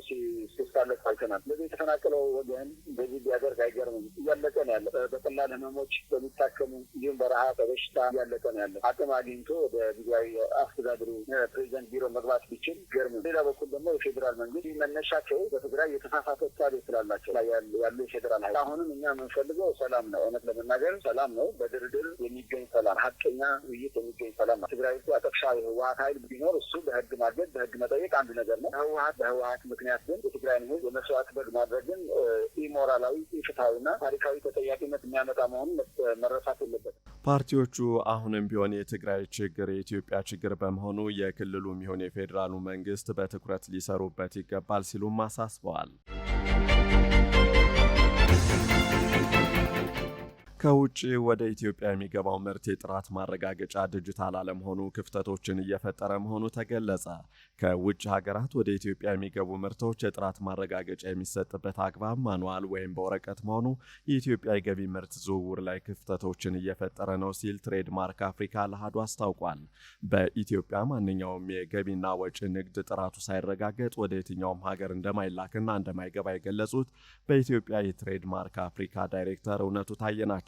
ሲሳለፍ አይተናል። ስለዚህ የተፈናቀለው ወገን በዚህ ቢያደርግ አይገርምም። እያለቀ ነው ያለ። በቀላል ህመሞች በሚታከሙ እንዲሁም በረሃ በበሽታ እያለቀ ነው ያለ። አቅም አግኝቶ ወደ ጊዜያዊ አስተዳድሩ ፕሬዚደንት ቢሮ መግባት ቢችል ገርምም። ሌላ በኩል ደግሞ የፌዴራል መንግስት መነሻቸው በትግራይ የተሳሳተ እሳቤ ስላላቸው ያሉ የፌዴራል ኃይል አሁንም እኛ የምንፈልገው ሰላም ነው። እውነት ለመናገር ሰላም ነው። በድርድር የሚገኝ ሰላም፣ ሀቀኛ ውይይት የሚገኝ ሰላም ነው። ትግራይ ውስጥ አጠቅሻ የህወሓት ኃይል ቢኖር እሱ በህግ ማገድ በህግ መጠየቅ አንድ ነገር ነው። በህወሓት ምክንያት ግን የትግራይን ህዝብ የመስዋዕት በግ ማድረግን ኢሞራላዊ ኢፍትሐዊና ታሪካዊ ተጠያቂነት የሚያመጣ መሆኑን መረሳት የለበትም። ፓርቲዎቹ አሁንም ቢሆን የትግራይ ችግር የኢትዮጵያ ችግር በመሆኑ የክልሉም ይሁን የፌዴራሉ መንግስት በትኩረት ሊሰሩበት ይገባል ሲሉም አሳስበዋል። ከውጭ ወደ ኢትዮጵያ የሚገባው ምርት የጥራት ማረጋገጫ ዲጂታል አለመሆኑ ክፍተቶችን እየፈጠረ መሆኑ ተገለጸ። ከውጭ ሀገራት ወደ ኢትዮጵያ የሚገቡ ምርቶች የጥራት ማረጋገጫ የሚሰጥበት አግባብ ማኑዋል ወይም በወረቀት መሆኑ የኢትዮጵያ የገቢ ምርት ዝውውር ላይ ክፍተቶችን እየፈጠረ ነው ሲል ትሬድማርክ አፍሪካ ለአሃዱ አስታውቋል። በኢትዮጵያ ማንኛውም የገቢና ወጪ ንግድ ጥራቱ ሳይረጋገጥ ወደ የትኛውም ሀገር እንደማይላክና እንደማይገባ የገለጹት በኢትዮጵያ የትሬድማርክ አፍሪካ ዳይሬክተር እውነቱ ታየ ናቸው።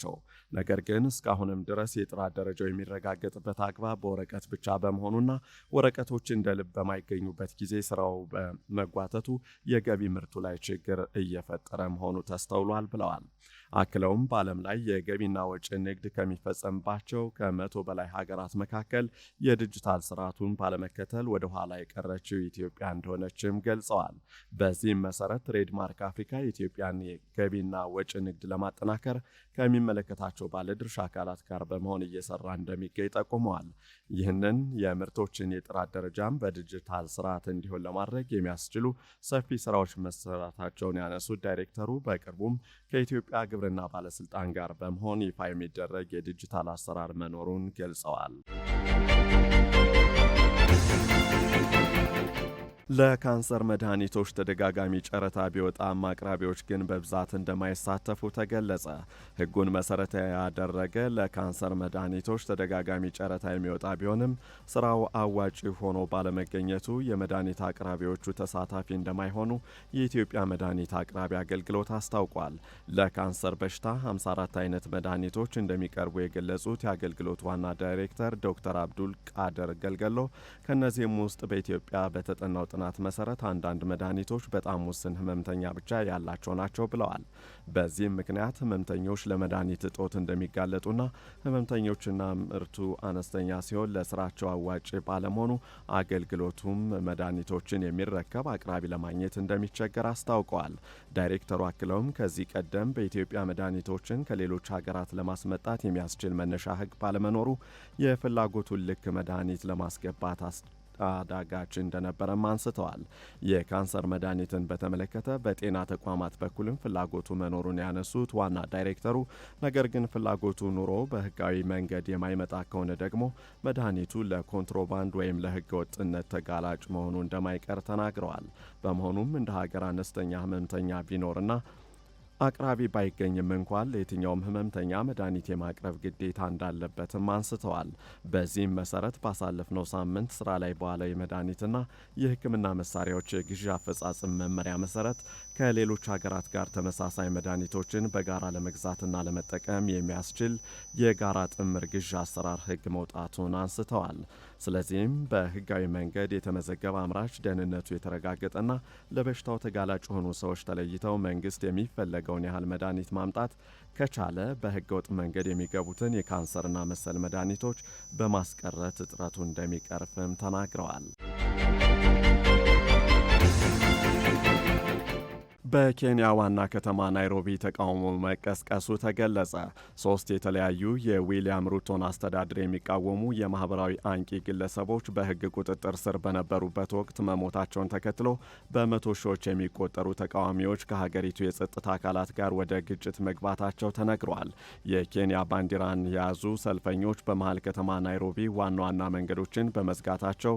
ነገር ግን እስካሁንም ድረስ የጥራት ደረጃው የሚረጋገጥበት አግባብ በወረቀት ብቻ በመሆኑና ወረቀቶች እንደ ልብ በማይገኙበት ጊዜ ስራው በመጓተቱ የገቢ ምርቱ ላይ ችግር እየፈጠረ መሆኑ ተስተውሏል ብለዋል። አክለውም በዓለም ላይ የገቢና ወጪ ንግድ ከሚፈጸምባቸው ከ100 በላይ ሀገራት መካከል የዲጂታል ስርዓቱን ባለመከተል ወደ ኋላ የቀረችው ኢትዮጵያ እንደሆነችም ገልጸዋል። በዚህም መሰረት ትሬድማርክ አፍሪካ የኢትዮጵያን የገቢና ወጪ ንግድ ለማጠናከር ከሚመለከታቸው ባለድርሻ አካላት ጋር በመሆን እየሰራ እንደሚገኝ ጠቁመዋል። ይህንን የምርቶችን የጥራት ደረጃም በዲጂታል ስርዓት እንዲሆን ለማድረግ የሚያስችሉ ሰፊ ስራዎች መሰራታቸውን ያነሱት ዳይሬክተሩ በቅርቡም ከኢትዮጵያ ግብርና ባለስልጣን ጋር በመሆን ይፋ የሚደረግ የዲጂታል አሰራር መኖሩን ገልጸዋል። ለካንሰር መድኃኒቶች ተደጋጋሚ ጨረታ ቢወጣም አቅራቢዎች ግን በብዛት እንደማይሳተፉ ተገለጸ። ሕጉን መሰረት ያደረገ ለካንሰር መድኃኒቶች ተደጋጋሚ ጨረታ የሚወጣ ቢሆንም ስራው አዋጪ ሆኖ ባለመገኘቱ የመድኃኒት አቅራቢዎቹ ተሳታፊ እንደማይሆኑ የኢትዮጵያ መድኃኒት አቅራቢ አገልግሎት አስታውቋል። ለካንሰር በሽታ 54 አይነት መድኃኒቶች እንደሚቀርቡ የገለጹት የአገልግሎት ዋና ዳይሬክተር ዶክተር አብዱል ቃድር ገልገሎ ከነዚህም ውስጥ በኢትዮጵያ በተጠናው ጥናት መሰረት አንዳንድ መድኃኒቶች በጣም ውስን ህመምተኛ ብቻ ያላቸው ናቸው ብለዋል። በዚህም ምክንያት ህመምተኞች ለመድኃኒት እጦት እንደሚጋለጡና ህመምተኞችና ምርቱ አነስተኛ ሲሆን ለስራቸው አዋጭ ባለመሆኑ አገልግሎቱም መድኃኒቶችን የሚረከብ አቅራቢ ለማግኘት እንደሚቸገር አስታውቀዋል። ዳይሬክተሩ አክለውም ከዚህ ቀደም በኢትዮጵያ መድኃኒቶችን ከሌሎች ሀገራት ለማስመጣት የሚያስችል መነሻ ህግ ባለመኖሩ የፍላጎቱን ልክ መድኃኒት ለማስገባት አዳጋች እንደነበረም አንስተዋል። የካንሰር መድኃኒትን በተመለከተ በጤና ተቋማት በኩልም ፍላጎቱ መኖሩን ያነሱት ዋና ዳይሬክተሩ ነገር ግን ፍላጎቱ ኑሮ በህጋዊ መንገድ የማይመጣ ከሆነ ደግሞ መድኃኒቱ ለኮንትሮባንድ ወይም ለህገ ወጥነት ተጋላጭ መሆኑ እንደማይቀር ተናግረዋል። በመሆኑም እንደ ሀገር አነስተኛ ህመምተኛ ቢኖርና አቅራቢ ባይገኝም እንኳን ለየትኛውም ህመምተኛ መድኃኒት የማቅረብ ግዴታ እንዳለበትም አንስተዋል። በዚህም መሰረት ባሳለፍነው ሳምንት ስራ ላይ በዋለ የመድኃኒትና የህክምና መሳሪያዎች የግዢ አፈጻጸም መመሪያ መሰረት ከሌሎች ሀገራት ጋር ተመሳሳይ መድኃኒቶችን በጋራ ለመግዛትና ለመጠቀም የሚያስችል የጋራ ጥምር ግዢ አሰራር ህግ መውጣቱን አንስተዋል። ስለዚህም በህጋዊ መንገድ የተመዘገበ አምራች ደህንነቱ የተረጋገጠና ለበሽታው ተጋላጭ የሆኑ ሰዎች ተለይተው መንግስት የሚፈለገውን ያህል መድኃኒት ማምጣት ከቻለ በህገወጥ መንገድ የሚገቡትን የካንሰርና መሰል መድኃኒቶች በማስቀረት እጥረቱ እንደሚቀርፍም ተናግረዋል። በኬንያ ዋና ከተማ ናይሮቢ ተቃውሞ መቀስቀሱ ተገለጸ። 3 የተለያዩ የዊሊያም ሩቶን አስተዳደር የሚቃወሙ የማህበራዊ አንቂ ግለሰቦች በህግ ቁጥጥር ስር በነበሩበት ወቅት መሞታቸውን ተከትሎ በመቶ ሺዎች የሚቆጠሩ ተቃዋሚዎች ከሀገሪቱ የጸጥታ አካላት ጋር ወደ ግጭት መግባታቸው ተነግሯል። የኬንያ ባንዲራን የያዙ ሰልፈኞች በመሃል ከተማ ናይሮቢ ዋና ዋና መንገዶችን በመዝጋታቸው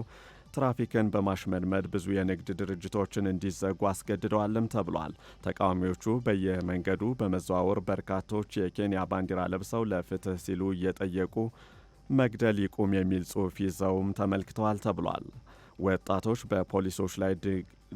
ትራፊክን በማሽመድመድ ብዙ የንግድ ድርጅቶችን እንዲዘጉ አስገድደዋልም ተብሏል። ተቃዋሚዎቹ በየመንገዱ በመዘዋወር በርካቶች የኬንያ ባንዲራ ለብሰው ለፍትህ ሲሉ እየጠየቁ መግደል ይቁም የሚል ጽሑፍ ይዘውም ተመልክተዋል ተብሏል። ወጣቶች በፖሊሶች ላይ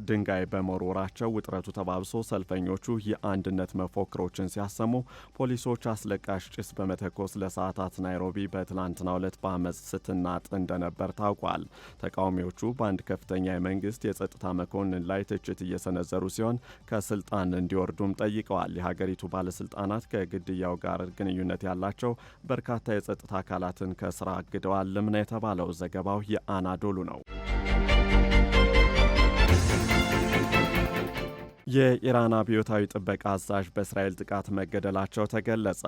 ድንጋይ በመወርወራቸው ውጥረቱ ተባብሶ ሰልፈኞቹ የአንድነት መፎክሮችን ሲያሰሙ ፖሊሶች አስለቃሽ ጭስ በመተኮስ ለሰዓታት ናይሮቢ በትላንትናው ዕለት በአመፅ ስትናጥ እንደነበር ታውቋል። ተቃዋሚዎቹ በአንድ ከፍተኛ የመንግስት የጸጥታ መኮንን ላይ ትችት እየሰነዘሩ ሲሆን ከስልጣን እንዲወርዱም ጠይቀዋል። የሀገሪቱ ባለስልጣናት ከግድያው ጋር ግንኙነት ያላቸው በርካታ የጸጥታ አካላትን ከስራ አግደዋልም ነው የተባለው። ዘገባው የአናዶሉ ነው። የኢራን አብዮታዊ ጥበቃ አዛዥ በእስራኤል ጥቃት መገደላቸው ተገለጸ።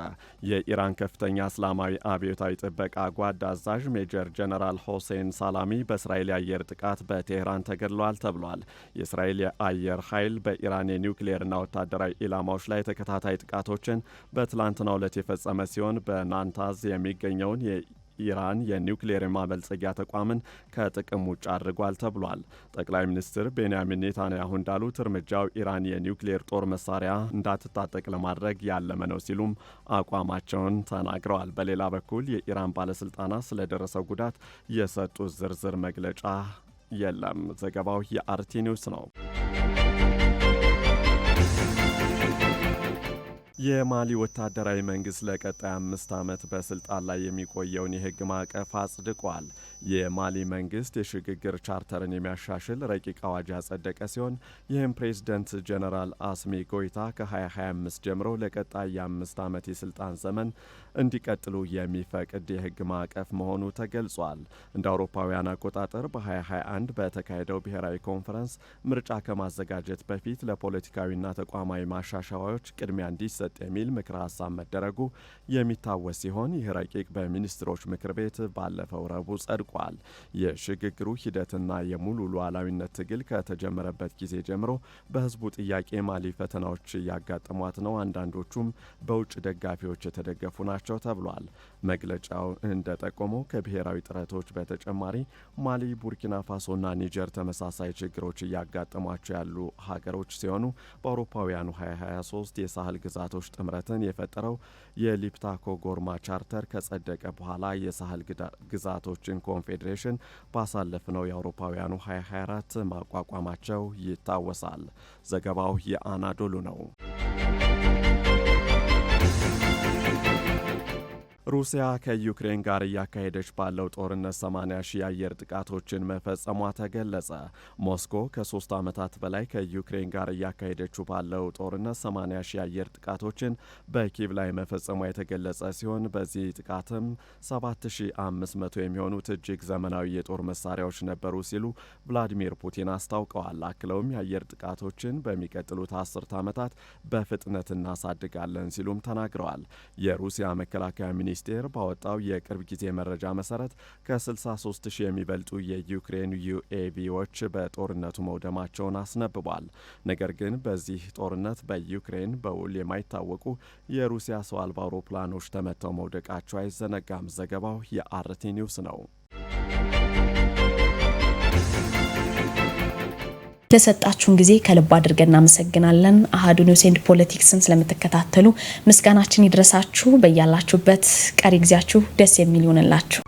የኢራን ከፍተኛ እስላማዊ አብዮታዊ ጥበቃ ጓድ አዛዥ ሜጀር ጀነራል ሆሴን ሳላሚ በእስራኤል የአየር ጥቃት በቴህራን ተገድለዋል ተብሏል። የእስራኤል የአየር ኃይል በኢራን የኒውክሌርና ወታደራዊ ኢላማዎች ላይ ተከታታይ ጥቃቶችን በትላንትናው ዕለት የፈጸመ ሲሆን በናታንዝ የሚገኘውን ኢራን የኒውክሌር ማበልጸጊያ ተቋምን ከጥቅም ውጭ አድርጓል ተብሏል። ጠቅላይ ሚኒስትር ቤንያሚን ኔታንያሁ እንዳሉት እርምጃው ኢራን የኒውክሌር ጦር መሳሪያ እንዳትታጠቅ ለማድረግ ያለመ ነው ሲሉም አቋማቸውን ተናግረዋል። በሌላ በኩል የኢራን ባለስልጣናት ስለደረሰው ጉዳት የሰጡት ዝርዝር መግለጫ የለም። ዘገባው የአርቲ ኒውስ ነው። የማሊ ወታደራዊ መንግስት ለቀጣይ 5 ዓመት በስልጣን ላይ የሚቆየውን የህግ ማዕቀፍ አጽድቋል። የማሊ መንግስት የሽግግር ቻርተርን የሚያሻሽል ረቂቅ አዋጅ ያጸደቀ ሲሆን ይህም ፕሬዝደንት ጀነራል አስሚ ጎይታ ከ2025 ጀምሮ ለቀጣይ የ5 ዓመት የስልጣን ዘመን እንዲቀጥሉ የሚፈቅድ የህግ ማዕቀፍ መሆኑ ተገልጿል። እንደ አውሮፓውያን አቆጣጠር በ2021 በተካሄደው ብሔራዊ ኮንፈረንስ ምርጫ ከማዘጋጀት በፊት ለፖለቲካዊና ተቋማዊ ማሻሻያዎች ቅድሚያ እንዲሰጥ የሚል ምክረ ሀሳብ መደረጉ የሚታወስ ሲሆን ይህ ረቂቅ በሚኒስትሮች ምክር ቤት ባለፈው ረቡዕ ጸድቋል። የሽግግሩ ሂደትና የሙሉ ሉዓላዊነት ትግል ከተጀመረበት ጊዜ ጀምሮ በህዝቡ ጥያቄ ማሊ ፈተናዎች እያጋጠሟት ነው። አንዳንዶቹም በውጭ ደጋፊዎች የተደገፉ ናቸው ተብሏል። መግለጫው እንደጠቆመው ከብሔራዊ ጥረቶች በተጨማሪ ማሊ፣ ቡርኪና ፋሶና ኒጀር ተመሳሳይ ችግሮች እያጋጠሟቸው ያሉ ሀገሮች ሲሆኑ በአውሮፓውያኑ 2023 የሳህል ግዛቶች ጥምረትን የፈጠረው የሊፕታኮ ጎርማ ቻርተር ከጸደቀ በኋላ የሳህል ግዛቶችን ኮንፌዴሬሽን ባሳለፍነው የአውሮፓውያኑ 2024 ማቋቋማቸው ይታወሳል። ዘገባው የአናዶሉ ነው። ሩሲያ ከዩክሬን ጋር እያካሄደች ባለው ጦርነት 80 ሺህ የአየር ጥቃቶችን መፈጸሟ ተገለጸ። ሞስኮ ከ3 ዓመታት በላይ ከዩክሬን ጋር እያካሄደችው ባለው ጦርነት 80 ሺህ የአየር ጥቃቶችን በኪቭ ላይ መፈጸሟ የተገለጸ ሲሆን በዚህ ጥቃትም 7500 የሚሆኑት እጅግ ዘመናዊ የጦር መሳሪያዎች ነበሩ ሲሉ ቭላዲሚር ፑቲን አስታውቀዋል። አክለውም የአየር ጥቃቶችን በሚቀጥሉት 10 ዓመታት በፍጥነት እናሳድጋለን ሲሉም ተናግረዋል። የሩሲያ መከላከያ ሚኒስቴር ባወጣው የቅርብ ጊዜ መረጃ መሰረት ከ63 ሺህ የሚበልጡ የዩክሬን ዩኤቪዎች በጦርነቱ መውደማቸውን አስነብቧል። ነገር ግን በዚህ ጦርነት በዩክሬን በውል የማይታወቁ የሩሲያ ሰው አልባ አውሮፕላኖች ተመተው መውደቃቸው አይዘነጋም። ዘገባው የአርቲ ኒውስ ነው። ለሰጣችሁን ጊዜ ከልብ አድርገን እናመሰግናለን። አሃዱ ኒውስ ኤንድ ፖለቲክስን ስለምትከታተሉ ምስጋናችን ይድረሳችሁ። በያላችሁበት ቀሪ ጊዜያችሁ ደስ የሚል ይሆንላችሁ።